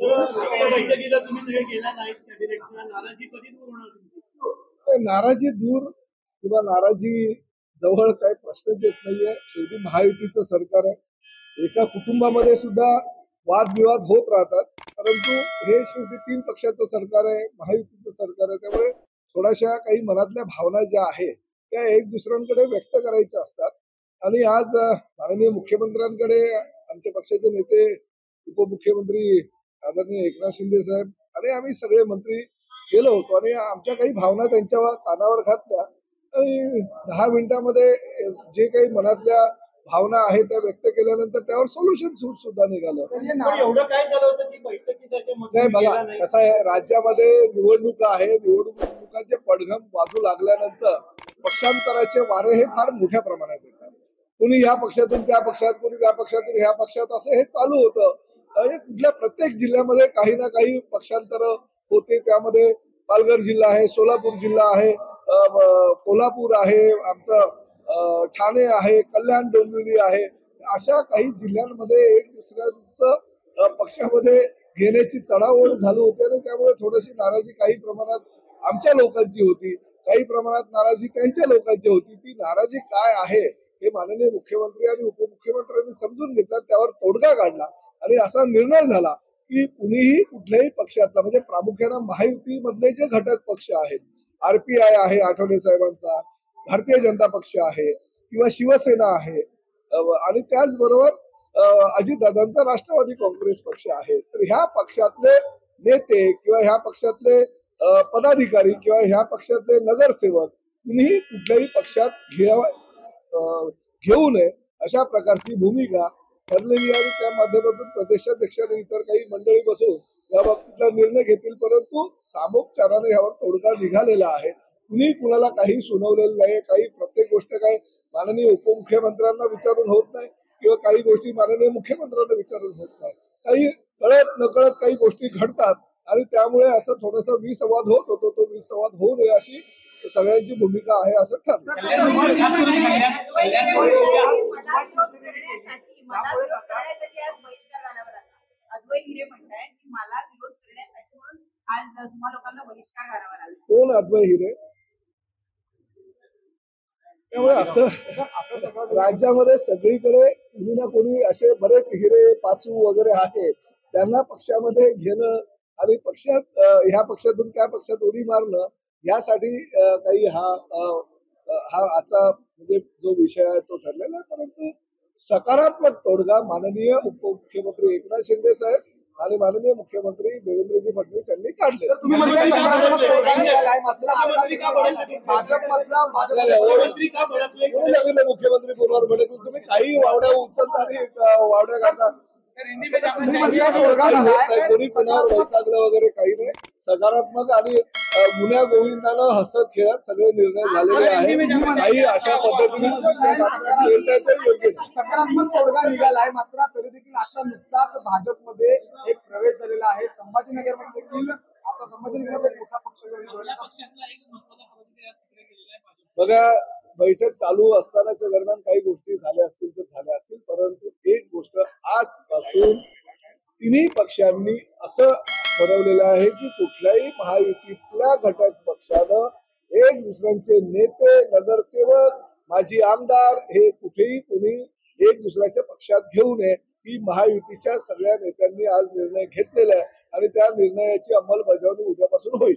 बैठकीला तुम्ही सगळे गेला नाहीत, कॅबिनेटच्या नाराजी कधी दूर होणार तुमची? नाराजी दूर किंवा नाराजी जवळ काही प्रश्नच येत नाहीये. शेवटी महायुतीचं सरकार आहे. एका कुटुंबामध्ये सुद्धा वादविवाद होत राहतात, परंतु हे शेवटी 3 पक्षाचं सरकार आहे, महायुतीचं सरकार आहे. त्यामुळे थोड्याशा काही मनातल्या भावना ज्या आहेत त्या एक दुसऱ्यांकडे व्यक्त करायच्या असतात. आणि आज माननीय मुख्यमंत्र्यांकडे आमच्या पक्षाचे नेते, उपमुख्यमंत्री आदरणीय एकनाथ शिंदे साहेब आणि आम्ही सगळे मंत्री गेलो होतो आणि आमच्या काही भावना त्यांच्या कानावर घातल्या आणि 10 मिनिटांमध्ये जे काही मनातल्या भावना आहेत त्या व्यक्त केल्यानंतर त्यावर सोल्युशन सुद्धा निघालं. एवढं काय झालं होतं की बैठकीसाठी नाही बघा, कसं आहे, राज्यामध्ये निवडणुका आहे. निवडणुकांचे पडघम वाजू लागल्यानंतर पक्षांतराचे वारे हे फार मोठ्या प्रमाणात येतात. कुणी या पक्षातून त्या पक्षात, कुणी त्या पक्षातून ह्या पक्षात, असं हे चालू होतं. कुठल्या प्रत्येक जिल्ह्यामध्ये काही ना काही पक्षांतर होते. त्यामध्ये पालघर जिल्हा आहे, सोलापूर जिल्हा आहे, कोल्हापूर आहे, आमचं ठाणे आहे, कल्याण डोंबिवली आहे. अशा काही जिल्ह्यांमध्ये एक दुसऱ्यांचं पक्षामध्ये घेण्याची चढाओढ झाली होती आणि त्यामुळे थोडीशी नाराजी काही प्रमाणात आमच्या लोकांची होती, काही प्रमाणात नाराजी त्यांच्या लोकांची होती. ती नाराजी काय आहे हे माननीय मुख्यमंत्री आणि उपमुख्यमंत्र्यांनी समजून घेतलं, त्यावर तोडगा काढला आणि असा निर्णय झाला की कुणीही कुठल्याही पक्षातला, म्हणजे प्रामुख्यानं महायुतीमधले जे घटक पक्ष आहेत, RPI आहे आठवले साहेबांचा, भारतीय जनता पक्ष आहे किंवा शिवसेना आहे आणि त्याचबरोबर अजितदादांचा राष्ट्रवादी काँग्रेस पक्ष आहे, तर ह्या पक्षातले नेते किंवा ह्या पक्षातले पदाधिकारी किंवा ह्या पक्षातले नगरसेवक कुणीही कुठल्याही पक्षात घेऊ नये अशा प्रकारची भूमिका ठरलेली आहे. त्या माध्यमातून प्रदेशाध्यक्ष आणि इतर काही मंडळी बसून या बाबतीतला निर्णय घेतील, परंतु सामोपचाराने यावर तोडगा निघालेला आहे. कुणी कुणाला काही सुनावलेलं नाही. काही प्रत्येक गोष्ट काय माननीय उपमुख्यमंत्र्यांना विचारून होत नाही किंवा काही गोष्टी माननीय मुख्यमंत्र्यांना विचारून होत नाही. काही कळत नकळत काही गोष्टी घडतात आणि त्यामुळे असं थोडासा विसंवाद होत होतो. तो विसंवाद होऊ नये अशी सगळ्यांची भूमिका आहे असं ठरलं. कोण अद्वै हिरे? त्यामुळे असं राज्यामध्ये सगळीकडे कोणी ना कोणी असे बरेच हिरे पाचू वगैरे आहेत, त्यांना पक्षामध्ये घेणं आणि पक्षात ह्या पक्षातून त्या पक्षात उडी मारणं यासाठी काही हा आजचा म्हणजे जो विषय आहे तो ठरलेला आहे. परंतु सकारात्मक तोडगा माननीय उपमुख्यमंत्री एकनाथ शिंदे साहेब आणि माननीय मुख्यमंत्री देवेंद्रजी फडणवीस यांनी काढले. मुख्यमंत्री पूर्वावर भडकले, तुम्ही काही वावड्या उचलता आणि वावड्या काढता, कोणी पुन्हा वैतागलं वगैरे काही नाही. सकारात्मक आणि गुन्ह्या गोविंदानं हसत खेळत सगळे निर्णय झालेले आहेत. काही अशा पद्धतीने सकारात्मक तोडगा निघालाय, मात्र तरी देखील आता नुकताच भाजपमध्ये एक प्रवेश झालेला आहे. संभाजीनगरमध्ये देखील आता संभाजीनगरमध्ये मोठा पक्ष बघा, बैठक चालू असतानाच्या दरम्यान काही गोष्टी झाल्या असतील तर झाल्या असतील, परंतु एक गोष्ट आजपासून तिन्ही पक्षांनी असं ठरवलेलं आहे की कुठल्याही महायुतीतल्या घटक पक्षानं एक दुसऱ्यांचे नेते, नगरसेवक, माजी आमदार हे कुठेही कुणी एक दुसऱ्याच्या पक्षात घेऊ नये. ही महायुतीच्या सगळ्या नेत्यांनी आज निर्णय घेतलेला आहे आणि त्या निर्णयाची अंमलबजावणी उद्यापासून होईल.